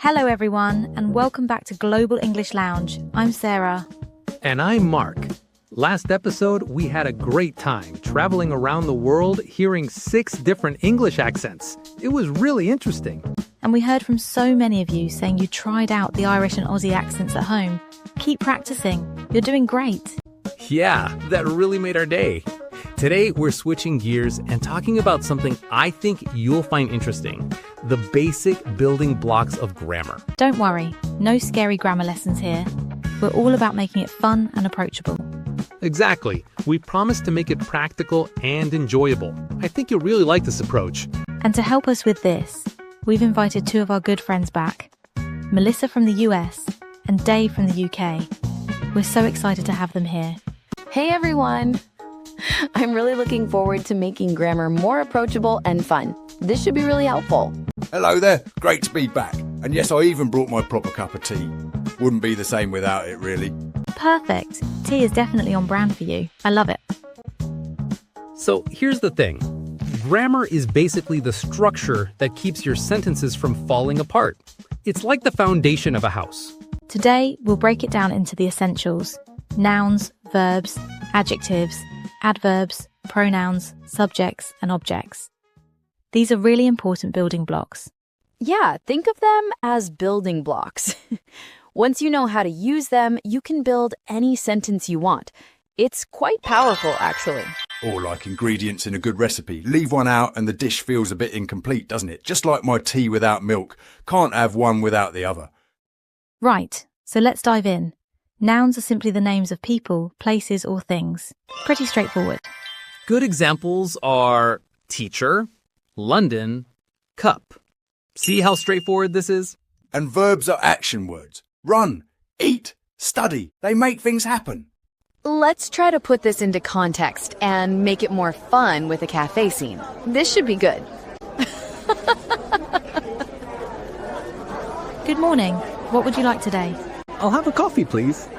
Hello everyone, and welcome back to Global English Lounge. I'm Sarah. And I'm Mark. Last episode, we had a great time traveling around the world, hearing 6 different English accents. It was really interesting. And we heard from so many of you saying you tried out the Irish and Aussie accents at home. Keep practicing. You're doing great. Yeah, that really made our day. Today, we're switching gears and talking about something I think you'll find interesting. The basic building blocks of grammar. Don't worry, no scary grammar lessons here. We're all about making it fun and approachable. Exactly. We promise to make it practical and enjoyable. I think you'll really like this approach. And to help us with this, we've invited 2 of our good friends back, Melissa from the US and Dave from the UK. We're so excited to have them here. Hey everyone! I'm really looking forward to making grammar more approachable and fun. This should be really helpful. Hello there, great to be back. And yes, I even brought my proper cup of tea. Wouldn't be the same without it, really. Perfect. Tea is definitely on brand for you. I love it. So here's the thing. Grammar is basically the structure that keeps your sentences from falling apart. It's like the foundation of a house. Today, we'll break it down into the essentials: nouns, verbs, adjectives, adverbs, pronouns, subjects, and objects. These are really important building blocks. Yeah, think of them as building blocks. Once you know how to use them, you can build any sentence you want. It's quite powerful, actually. Or like ingredients in a good recipe. Leave one out and the dish feels a bit incomplete, doesn't it? Just like my tea without milk. Can't have one without the other. Right, so let's dive in. Nouns are simply the names of people, places, or things. Pretty straightforward. Good examples are teacher, London, cup. See how straightforward this is? And verbs are action words. Run, eat, study. They make things happen. Let's try to put this into context and make it more fun with a cafe scene. This should be good. Good morning. What would you like today? I'll have a coffee, please.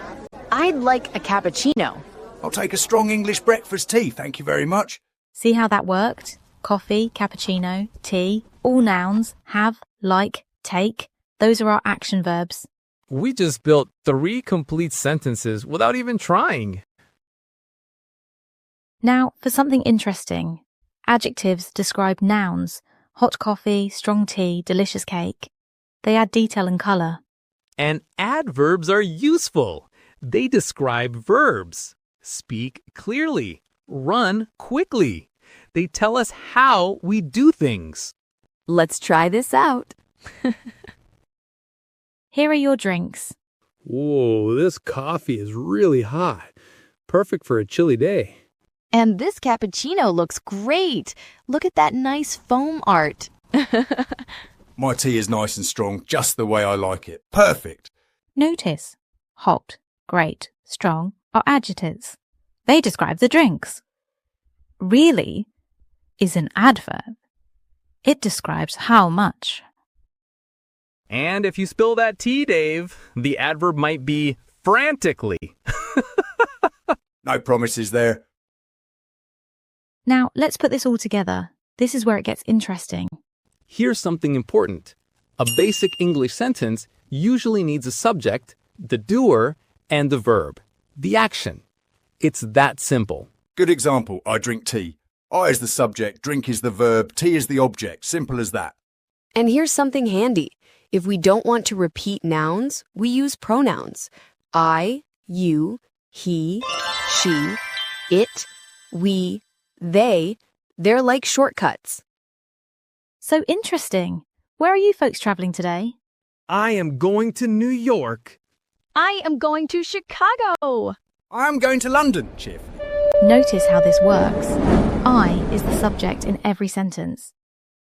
I'd like a cappuccino. I'll take a strong English breakfast tea, thank you very much. See how that worked? Coffee, cappuccino, tea, all nouns, have, like, take. Those are our action verbs. We just built 3 complete sentences without even trying. Now, for something interesting. Adjectives describe nouns: hot coffee, strong tea, delicious cake. They add detail and colour. And adverbs are useful. They describe verbs. Speak clearly. Run quickly. They tell us how we do things. Let's try this out. Here are your drinks. Whoa, this coffee is really hot. Perfect for a chilly day. And this cappuccino looks great. Look at that nice foam art. My tea is nice and strong, just the way I like it. Perfect. Notice, hot, great, strong are adjectives. They describe the drinks. Really is an adverb. It describes how much. And if you spill that tea, Dave, the adverb might be frantically. No promises there. Now, let's put this all together. This is where it gets interesting. Here's something important. A basic English sentence usually needs a subject, the doer, and the verb, the action. It's that simple. Good example, I drink tea. I is the subject, drink is the verb, tea is the object. Simple as that. And here's something handy. If we don't want to repeat nouns, we use pronouns. I, you, he, she, it, we, they. They're like shortcuts. So interesting. Where are you folks travelling today? I am going to New York. I am going to Chicago. I am going to London, cheerfully. Notice how this works. I is the subject in every sentence.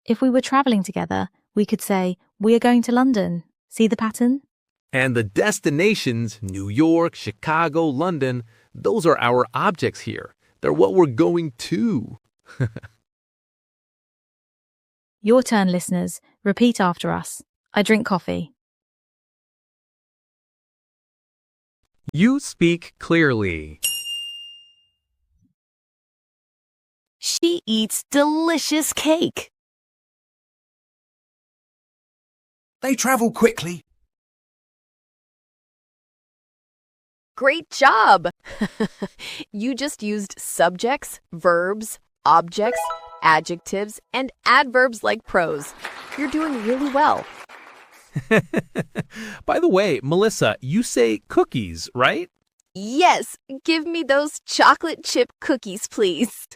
If we were travelling together, we could say, we are going to London. See the pattern? And the destinations, New York, Chicago, London, those are our objects here. They're what we're going to. Your turn, listeners. Repeat after us. I drink coffee. You speak clearly. She eats delicious cake. They travel quickly. Great job! You just used subjects, verbs, objects, adjectives, and adverbs like pros. You're doing really well. By the way, Melissa, you say cookies, right? Yes, give me those chocolate chip cookies, please.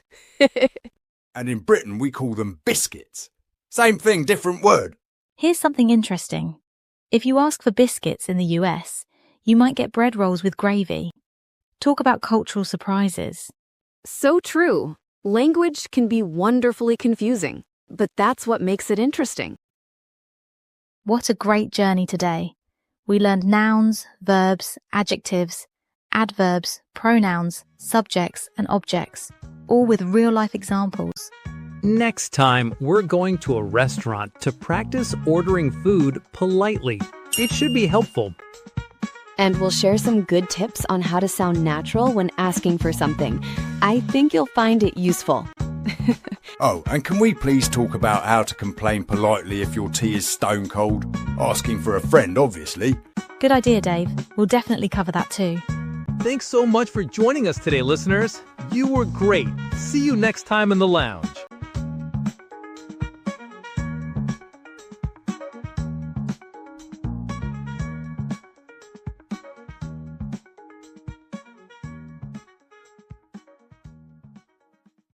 And in Britain, we call them biscuits. Same thing, different word. Here's something interesting. If you ask for biscuits in the US, you might get bread rolls with gravy. Talk about cultural surprises. So true. Language can be wonderfully confusing, but that's what makes it interesting. What a great journey today. We learned nouns, verbs, adjectives, adverbs, pronouns, subjects, and objects, all with real-life examples. Next time, we're going to a restaurant to practice ordering food politely. It should be helpful. And we'll share some good tips on how to sound natural when asking for something. I think you'll find it useful. Oh, and can we please talk about how to complain politely if your tea is stone cold? Asking for a friend, obviously. Good idea, Dave. We'll definitely cover that too. Thanks so much for joining us today, listeners. You were great. See you next time in the lounge.